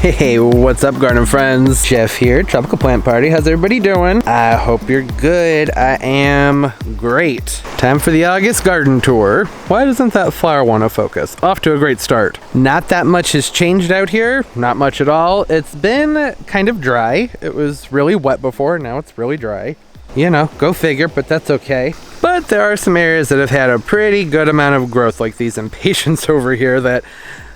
Hey, what's up, garden friends? Jeff here, Tropical Plant Party. How's everybody doing? I hope you're good. I am great. Time for the August garden tour. Why doesn't that flower want to focus? Off to a great start. Not that much has changed out here. Not much at all. It's been kind of dry. It was really wet before. Now it's really dry. You know, go figure, but that's okay. But there are some areas that have had a pretty good amount of growth, like these impatiens over here that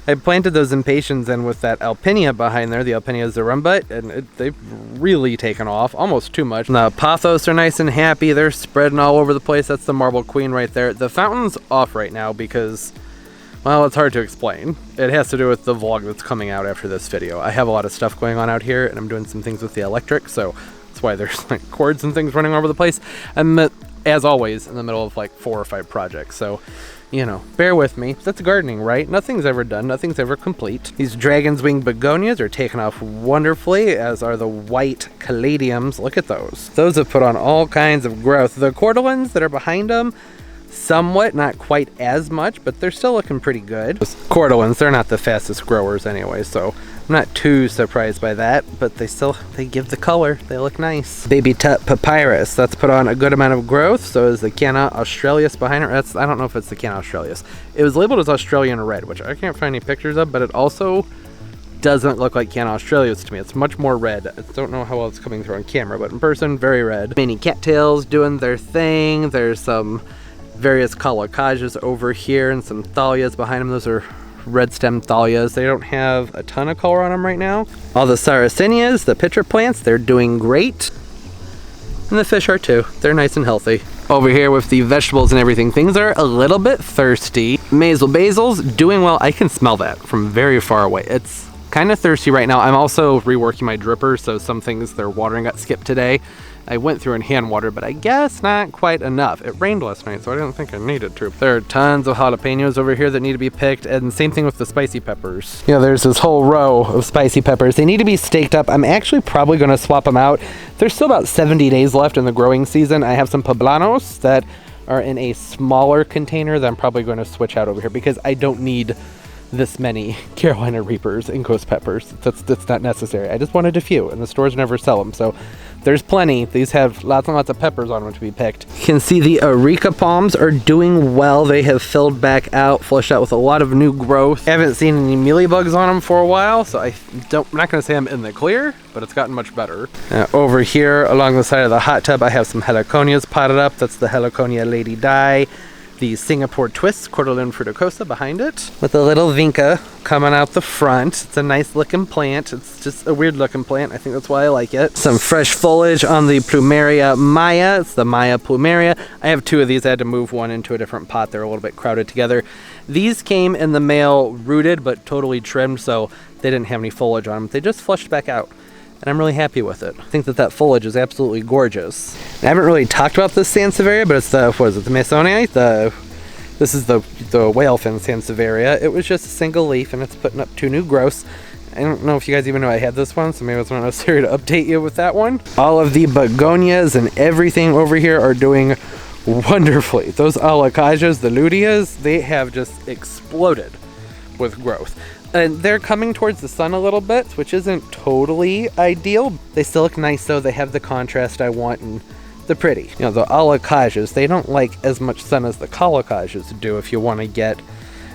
I planted those impatiens in with that alpinia behind there, the alpinia zarumbut, and they've really taken off, almost too much. The pothos are nice and happy. They're spreading all over the place. That's the marble queen right there. The fountain's off right now because, well, it's hard to explain. It has to do with the vlog that's coming out after this video. I have a lot of stuff going on out here, and I'm doing some things with the electric, so that's why there's like cords and things running all over the place. I'm, as always, in the middle of like 4 or 5 projects, so you know, bear with me. That's gardening, right? Nothing's ever done. Nothing's ever complete. These dragon's wing begonias are taking off wonderfully, as are the white caladiums. Look at those. Those have put on all kinds of growth. The cordyceps that are behind them, somewhat, not quite as much, but they're still looking pretty good. Those cordyceps, they're not the fastest growers anyway, so I'm not too surprised by that, but they give the color. They look nice. Baby tut papyrus, that's put on a good amount of growth. So is the Canna australis behind her. I don't know if it's the Canna australis. It was labeled as Australian red, which I can't find any pictures of, but it also doesn't look like Canna australis to me. It's much more red. I don't know how well it's coming through on camera, but in person, very red. Mini cattails doing their thing. There's some various colocasias over here and some thalias behind them. Those are red stem thalias. They don't have a ton of color on them right now. All the sarracenias, the pitcher plants, they're doing great. And the fish are too. They're nice and healthy. Over here with the vegetables and everything, things are a little bit thirsty. Basil's doing well. I can smell that from very far away. It's kind of thirsty right now. I'm also reworking my dripper, so some things their watering got skipped today. I went through and hand watered, but I guess not quite enough. It rained last night, so I didn't think I needed to. There are tons of jalapenos over here that need to be picked, and same thing with the spicy peppers. You know, there's this whole row of spicy peppers. They need to be staked up. I'm actually probably going to swap them out. There's still about 70 days left in the growing season. I have some poblanos that are in a smaller container that I'm probably going to switch out over here because I don't need this many Carolina Reapers and ghost peppers. That's not necessary. I just wanted a few, and the stores never sell them, so there's plenty. These have lots and lots of peppers on them to be picked. You can see the areca palms are doing well. They have filled back out, flushed out with a lot of new growth. I haven't seen any mealybugs on them for a while, so I'm not going to say I'm in the clear, but it's gotten much better. Over here along the side of the hot tub, I have some heliconias potted up. That's the heliconia lady di. The Singapore twist, Cordyline fruticosa behind it, with a little vinca coming out the front. It's a nice looking plant. It's just a weird looking plant. I think that's why I like it. Some fresh foliage on the Plumeria Maya. It's the Maya Plumeria. I have 2 of these. I had to move one into a different pot. They're a little bit crowded together. These came in the mail rooted but totally trimmed, so they didn't have any foliage on them. They just flushed back out, and I'm really happy with it. I think that foliage is absolutely gorgeous. I haven't really talked about this Sansevieria, but it's the, what is it, the Masonite? This is the whale fin Sansevieria. It was just a single leaf, and it's putting up 2 new growths. I don't know if you guys even know I had this one, so maybe it's not necessary to update you with that one. All of the begonias and everything over here are doing wonderfully. Those alocasias, the luteas, they have just exploded with growth. And they're coming towards the sun a little bit, which isn't totally ideal. They still look nice though. They have the contrast I want and they're pretty. You know, the alocasias, they don't like as much sun as the colocasias do if you want to get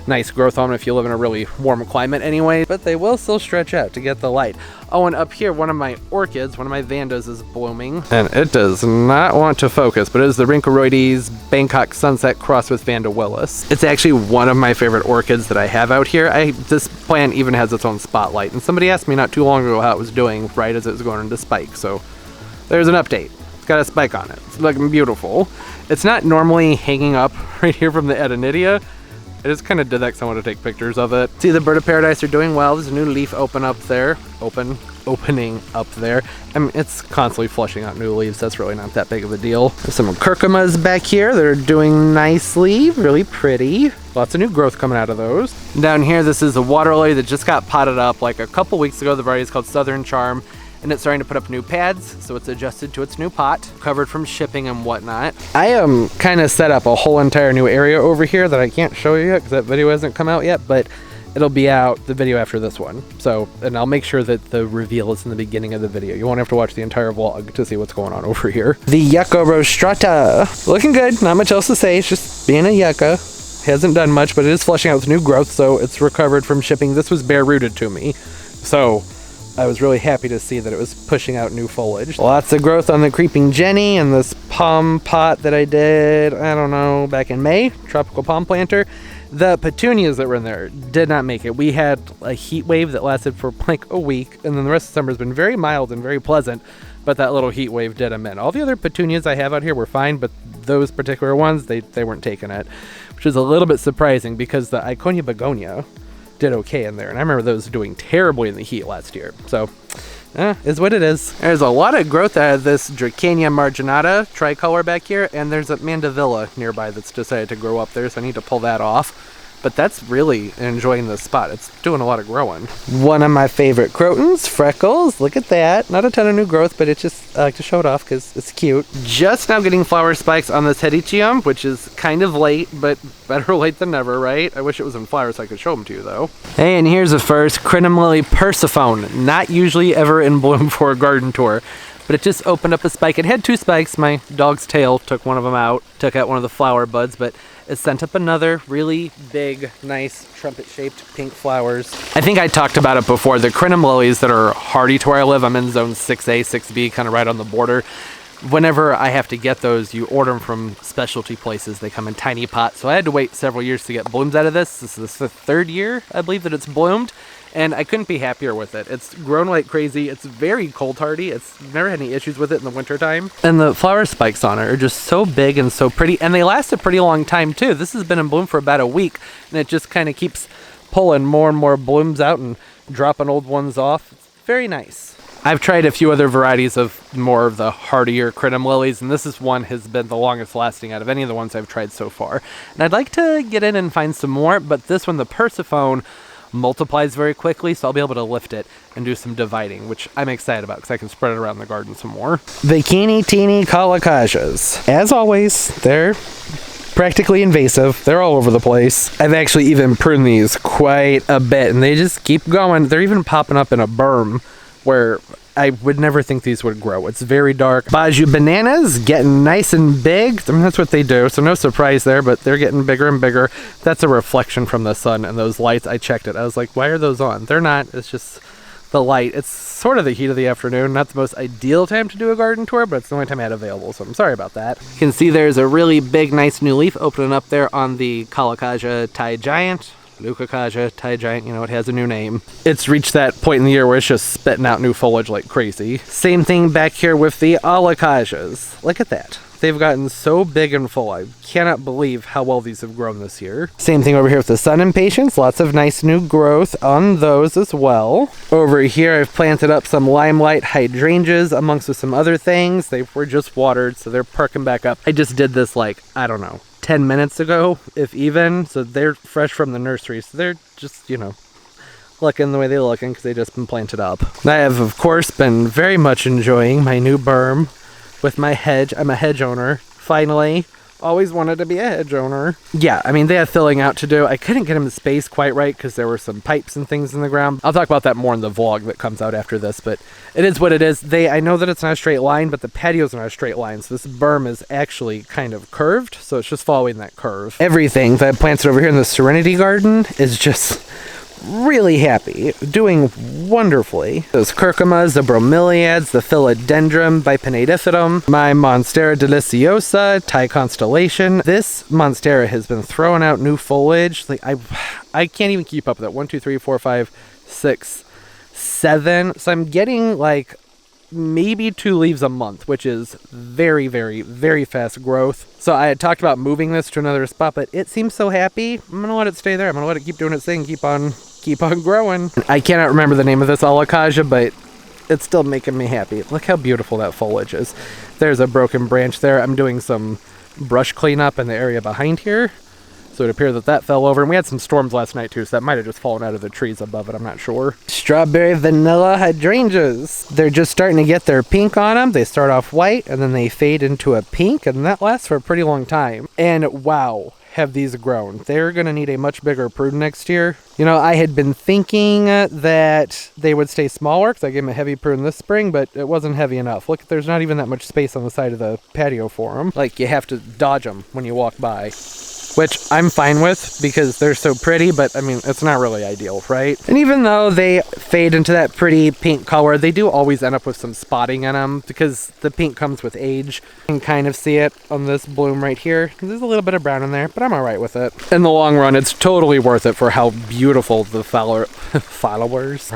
nice growth on them if you live in a really warm climate anyway, but they will still stretch out to get the light. Oh, and up here, one of my orchids, one of my vandas is blooming, and it does not want to focus, but it is the Rhynchoroides Bangkok Sunset crossed with Vanda Willis. It's actually one of my favorite orchids that I have out here. This plant even has its own spotlight, and somebody asked me not too long ago how it was doing right as it was going into spike, so there's an update. It's got a spike on it. It's looking beautiful. It's not normally hanging up right here from the Adenidia. I just kind of did that because I want to take pictures of it. See, the bird of paradise are doing well. There's a new leaf opening up there. I mean, it's constantly flushing out new leaves. That's really not that big of a deal. There's some curcumas back here. They're doing nicely, really pretty. Lots of new growth coming out of those. Down here, this is a water lily that just got potted up like a couple weeks ago. The variety is called Southern Charm, and it's starting to put up new pads, so it's adjusted to its new pot, covered from shipping and whatnot. I am kind of set up a whole entire new area over here that I can't show you yet because that video hasn't come out yet, but it'll be out the video after this one. So, and I'll make sure that the reveal is in the beginning of the video. You won't have to watch the entire vlog to see what's going on over here. The yucca rostrata. Looking good. Not much else to say. It's just being a yucca. Hasn't done much, but it is flushing out with new growth, so it's recovered from shipping. This was bare rooted to me, so I was really happy to see that it was pushing out new foliage. Lots of growth on the creeping Jenny and this palm pot that I did, I don't know, back in May. Tropical palm planter. The petunias that were in there did not make it. We had a heat wave that lasted for like a week, and then the rest of the summer has been very mild and very pleasant, but that little heat wave did them in. All the other petunias I have out here were fine, but those particular ones, they weren't taking it, which is a little bit surprising because the Iconia begonia did okay in there, and I remember those doing terribly in the heat last year. So, is what it is. There's a lot of growth out of this Dracania marginata tricolor back here, and there's a mandevilla nearby that's decided to grow up there, so I need to pull that off. But that's really enjoying this spot. It's doing a lot of growing. One of my favorite crotons, Freckles. Look at that. Not a ton of new growth, but it's just, I like to show it off because it's cute. Just now getting flower spikes on this hedychium, which is kind of late, but better late than never, right? I wish it was in flowers so I could show them to you, though. Hey, and here's the first Crinum Lily Persephone. Not usually ever in bloom for a garden tour, but it just opened up a spike. It had 2 spikes. My dog's tail took one of them out, took out one of the flower buds, but it sent up another really big, nice, trumpet-shaped pink flowers. I think I talked about it before. The Crinum lilies that are hardy to where I live, I'm in zone 6A, 6B, kind of right on the border. Whenever I have to get those, you order them from specialty places. They come in tiny pots. So I had to wait several years to get blooms out of this. This is the 3rd year, I believe, that it's bloomed. And I couldn't be happier with it. It's grown like crazy. It's very cold hardy. It's never had any issues with it in the wintertime. And the flower spikes on it are just so big and so pretty. And they last a pretty long time too. This has been in bloom for about a week. And it just kind of keeps pulling more and more blooms out and dropping old ones off. It's very nice. I've tried a few other varieties of more of the hardier Crinum lilies, and this is one has been the longest lasting out of any of the ones I've tried so far. And I'd like to get in and find some more, but this one, the Persephone, multiplies very quickly, so I'll be able to lift it and do some dividing, which I'm excited about because I can spread it around the garden some more. Bikini teeny colocasias. As always, they're practically invasive. They're all over the place. I've actually even pruned these quite a bit, and they just keep going. They're even popping up in a berm where I would never think these would grow. It's very dark. Baju bananas getting nice and big. I mean, that's what they do, so no surprise there, but they're getting bigger and bigger. That's a reflection from the sun and those lights. I checked it. I was like, why are those on? They're not. It's just the light. It's sort of the heat of the afternoon. Not the most ideal time to do a garden tour, but it's the only time I had available, so I'm sorry about that. You can see there's a really big, nice new leaf opening up there on the colocasia Thai giant. Alocasia, Thai giant, you know, it has a new name. It's reached that point in the year where it's just spitting out new foliage like crazy. Same thing back here with the alocasias. Look at that. They've gotten so big and full. I cannot believe how well these have grown this year. Same thing over here with the sun impatiens. Lots of nice new growth on those as well. Over here, I've planted up some limelight hydrangeas amongst some other things. They were just watered, so they're perking back up. I just did this like, I don't know, 10 minutes ago, if even, so they're fresh from the nursery, so they're just, you know, looking the way they're looking because they've just been planted up. I have, of course, been very much enjoying my new berm with my hedge. I'm a hedge owner, finally. Always wanted to be a hedge owner. Yeah, I mean, they have filling out to do. I couldn't get them the space quite right because there were some pipes and things in the ground. I'll talk about that more in the vlog that comes out after this, but it is what it is. I know that it's not a straight line, but the patio's not a straight line, so this berm is actually kind of curved, so it's just following that curve. Everything that I planted over here in the Serenity Garden is just really happy, doing wonderfully. Those curcumas, the bromeliads, the philodendron, bipinnatifidum, my Monstera deliciosa, Thai constellation. This Monstera has been throwing out new foliage. Like I can't even keep up with it. 1, 2, 3, 4, 5, 6, 7. So I'm getting like maybe 2 leaves a month, which is very, very, very fast growth. So I had talked about moving this to another spot, but it seems so happy. I'm gonna let it stay there. I'm gonna let it keep doing its thing, keep on growing. I cannot remember the name of this alocasia, but it's still making me happy. Look how beautiful that foliage is. There's a broken branch there. I'm doing some brush cleanup in the area behind here. So it appeared that that fell over, and we had some storms last night too, so that might have just fallen out of the trees above it, I'm not sure. Strawberry vanilla hydrangeas. They're just starting to get their pink on them. They start off white, and then they fade into a pink, and that lasts for a pretty long time. And wow, have these grown. They're going to need a much bigger prune next year. You know, I had been thinking that they would stay smaller because I gave them a heavy prune this spring, but it wasn't heavy enough. Look, there's not even that much space on the side of the patio for them. Like, you have to dodge them when you walk by, which I'm fine with because they're so pretty, but I mean, it's not really ideal, right? And even though they fade into that pretty pink color, they do always end up with some spotting in them because the pink comes with age. You can kind of see it on this bloom right here. There's a little bit of brown in there, but I'm all right with it. In the long run, it's totally worth it for how beautiful the flowers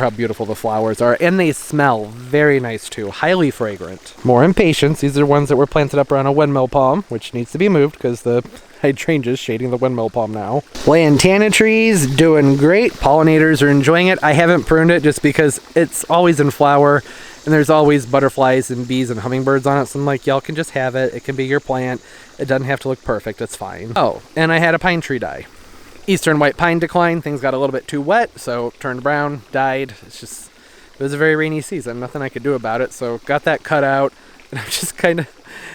are, and they smell very nice too, highly fragrant. More impatiens. These are ones that were planted up around a windmill palm, which needs to be moved because the hydrangeas shading the windmill palm now. Lantana trees doing great. Pollinators are enjoying it. I haven't pruned it just because it's always in flower and there's always butterflies and bees and hummingbirds on it, so I'm like, y'all can just have it. It can be your plant. It doesn't have to look perfect. It's fine. Oh, and I had a pine tree die. Eastern white pine declined. Things got a little bit too wet, so it turned brown, died. It was a very rainy season. Nothing I could do about it, so got that cut out, and I just kind of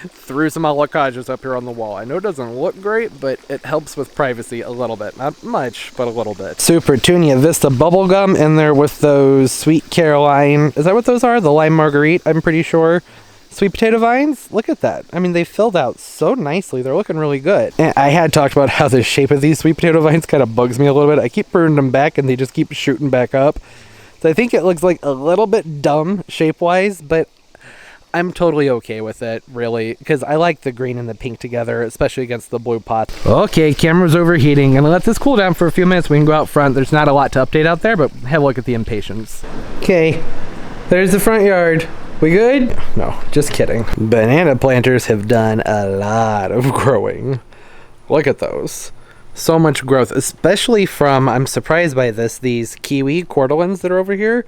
threw some alocasias up here on the wall. I know it doesn't look great, but it helps with privacy a little bit. Not much, but a little bit. Super Tunia Vista bubblegum in there with those Sweet Caroline. Is that what those are? The Lime Marguerite, I'm pretty sure. Sweet potato vines, look at that. I mean, they filled out so nicely. They're looking really good. And I had talked about how the shape of these sweet potato vines kind of bugs me a little bit. I keep pruning them back and they just keep shooting back up. So I think it looks like a little bit dumb shape-wise, but I'm totally okay with it, really, because I like the green and the pink together, especially against the blue pot. Okay, camera's overheating. Gonna let this cool down for a few minutes. We can go out front. There's not a lot to update out there, but have a look at the impatiens. Okay, there's the front yard. We good? No, just kidding. Banana planters have done a lot of growing. Look at those. So much growth, especially from, I'm surprised by this, these kiwi cordyceps that are over here.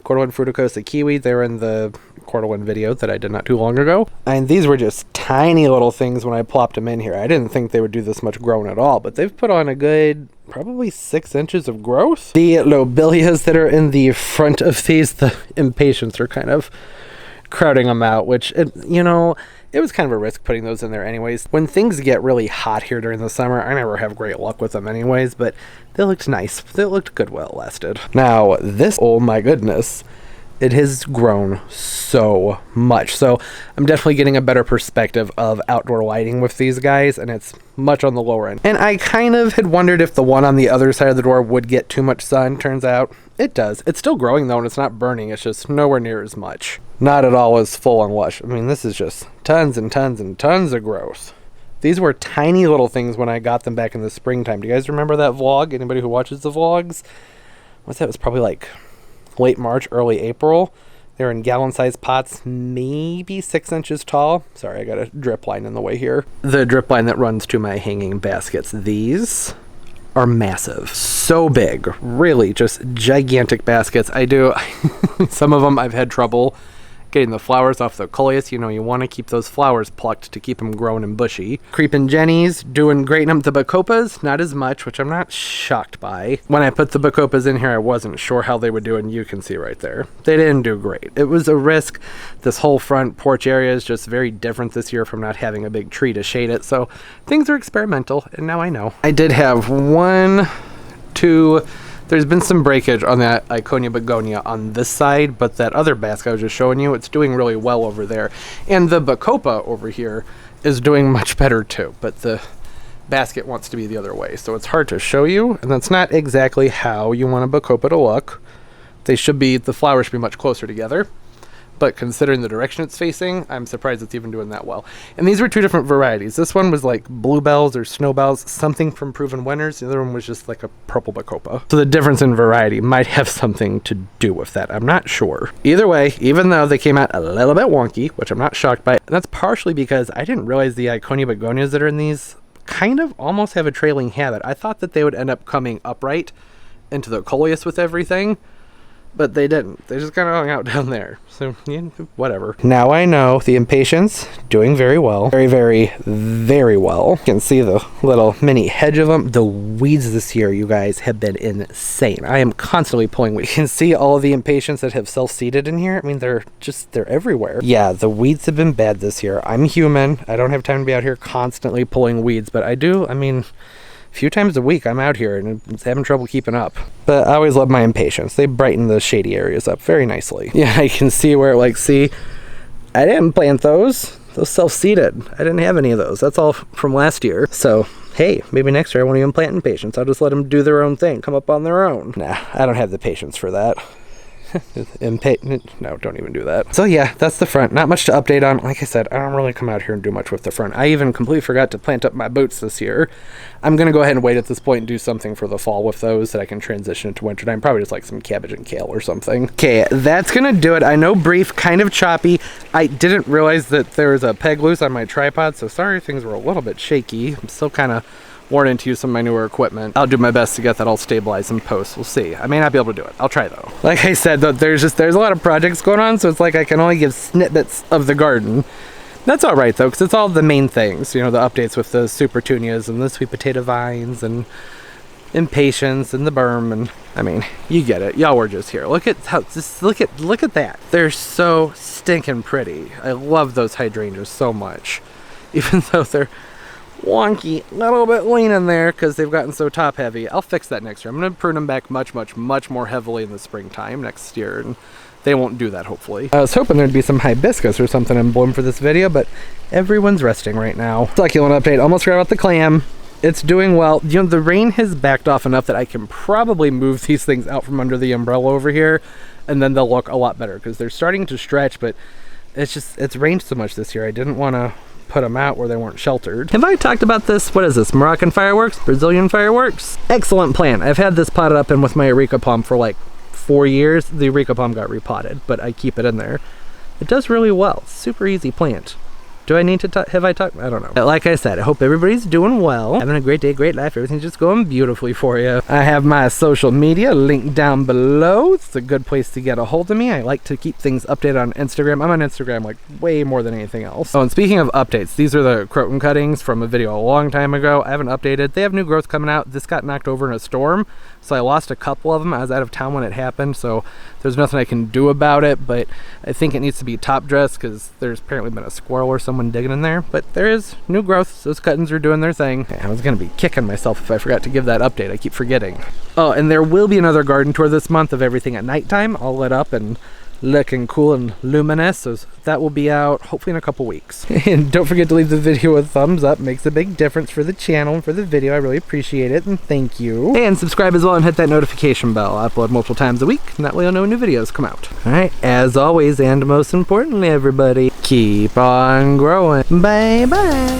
Cordyceps fruticosa kiwi, they were in the cordyceps video that I did not too long ago. And these were just tiny little things when I plopped them in here. I didn't think they would do this much growing at all, but they've put on a good, probably 6 inches of growth. The lobelias that are in the front of these, the impatiens are kind of crowding them out, which, you know, it was kind of a risk putting those in there anyways. When things get really hot here during the summer, I never have great luck with them anyways, but they looked nice. They looked good while it lasted. Now, this, oh my goodness, it has grown so much. So I'm definitely getting a better perspective of outdoor lighting with these guys, and it's much on the lower end. And I kind of had wondered if the one on the other side of the door would get too much sun. Turns out it does. It's still growing though, and it's not burning. It's just nowhere near as much. Not at all as full and lush. I mean, this is just tons and tons and tons of growth. These were tiny little things when I got them back in the springtime. Do you guys remember that vlog? Anybody who watches the vlogs? What's that? It was probably like late March, early April. They're in gallon-sized pots, maybe 6 inches tall. Sorry, I got a drip line in the way here. The drip line that runs to my hanging baskets. These are massive. So big. Really, just gigantic baskets. I do, some of them I've had trouble getting the flowers off the coleus. You know, you want to keep those flowers plucked to keep them growing and bushy. Creeping Jennies, doing great. And the bacopas, not as much, which I'm not shocked by. When I put the bacopas in here, I wasn't sure how they would do, and you can see right there. They didn't do great. It was a risk. This whole front porch area is just very different this year from not having a big tree to shade it, so things are experimental, and now I know. I did have there's been some breakage on that Iconia begonia on this side, but that other basket I was just showing you, it's doing really well over there. And the bacopa over here is doing much better too, but the basket wants to be the other way, so it's hard to show you, and that's not exactly how you want a bacopa to look. The flowers should be much closer together. But considering the direction it's facing, I'm surprised it's even doing that well. And these were two different varieties. This one was like bluebells or snowbells, something from Proven Winners. The other one was just like a purple bacopa. So the difference in variety might have something to do with that. I'm not sure. Either way, even though they came out a little bit wonky, which I'm not shocked by, that's partially because I didn't realize the Iconia begonias that are in these kind of almost have a trailing habit. I thought that they would end up coming upright into the coleus with everything. but they didn't. They just kind of hung out down there. So, yeah, whatever. Now I know the impatiens doing very well. Very, very, very well. You can see the little mini hedge of them. The weeds this year, you guys, have been insane. I am constantly pulling weeds. You can see all of the impatiens that have self-seeded in here. I mean, they're everywhere. Yeah, the weeds have been bad this year. I'm human. I don't have time to be out here constantly pulling weeds, but I do, I mean, a few times a week I'm out here and I'm having trouble keeping up. But I always love my impatiens. They brighten the shady areas up very nicely. Yeah, I can see where, like, see, I didn't plant those. Those self-seeded. I didn't have any of those. That's all from last year. So, hey, maybe next year I won't even plant impatiens. I'll just let them do their own thing, come up on their own. Nah, I don't have the patience for that. No, don't even do that. So yeah, that's the front. Not much to update on. Like I said, I don't really come out here and do much with the front. I even completely forgot to plant up my boots this year. I'm gonna go ahead and wait at this point and do something for the fall with those that I can transition into wintertime. Probably just like some cabbage and kale or something. Okay, that's gonna do it. I know brief, kind of choppy. I didn't realize that there was a peg loose on my tripod, so sorry things were a little bit shaky. I'm still kind of worn to use some of my newer equipment. I'll do my best to get that all stabilized in post. We'll see. I may not be able to do it. I'll try though. Like I said, though, there's a lot of projects going on, so it's like I can only give snippets of the garden. That's all right though, because it's all the main things. You know, the updates with the super petunias and the sweet potato vines and impatiens and the berm, and I mean, you get it. Y'all were just here. Look at how look at that. They're so stinking pretty. I love those hydrangeas so much, even though they're wonky, a little bit lean in there because they've gotten so top heavy. I'll fix that next year. I'm going to prune them back much more heavily in the springtime next year, and they won't do that hopefully. I was hoping there'd be some hibiscus or something in bloom for this video, but everyone's resting right now. Succulent update. Almost forgot about the clam. It's doing well. You know, the rain has backed off enough that I can probably move these things out from under the umbrella over here, and then they'll look a lot better because they're starting to stretch, but it's rained so much this year. I didn't want to put them out where they weren't sheltered. Have I talked about this? What is this? Moroccan fireworks? Brazilian fireworks? Excellent plant. I've had this potted up in with my Eureka palm for like 4 years. The Eureka palm got repotted, but I keep it in there. It does really well. Super easy plant. Do I need to have I talked? I don't know. Like I said, I hope everybody's doing well. Having a great day, great life. Everything's just going beautifully for you. I have my social media linked down below. It's a good place to get a hold of me. I like to keep things updated on Instagram. I'm on Instagram like way more than anything else. Oh, and speaking of updates, these are the croton cuttings from a video a long time ago. I haven't updated. They have new growth coming out. This got knocked over in a storm, so I lost a couple of them. I was out of town when it happened, so there's nothing I can do about it, but I think it needs to be top dressed because there's apparently been a squirrel or someone digging in there. But there is new growth. Those cuttings are doing their thing. I was gonna be kicking myself if I forgot to give that update. I keep forgetting. Oh, and there will be another garden tour this month of everything at nighttime, all lit up and looking cool and luminous, so that will be out hopefully in a couple weeks. And don't forget to leave the video a thumbs up. Makes a big difference for the channel and for the video. I really appreciate it, and thank you. And subscribe as well and hit that notification bell. I upload multiple times a week, and that way you'll know when new videos come out. Alright, as always, and most importantly everybody, keep on growing. Bye bye.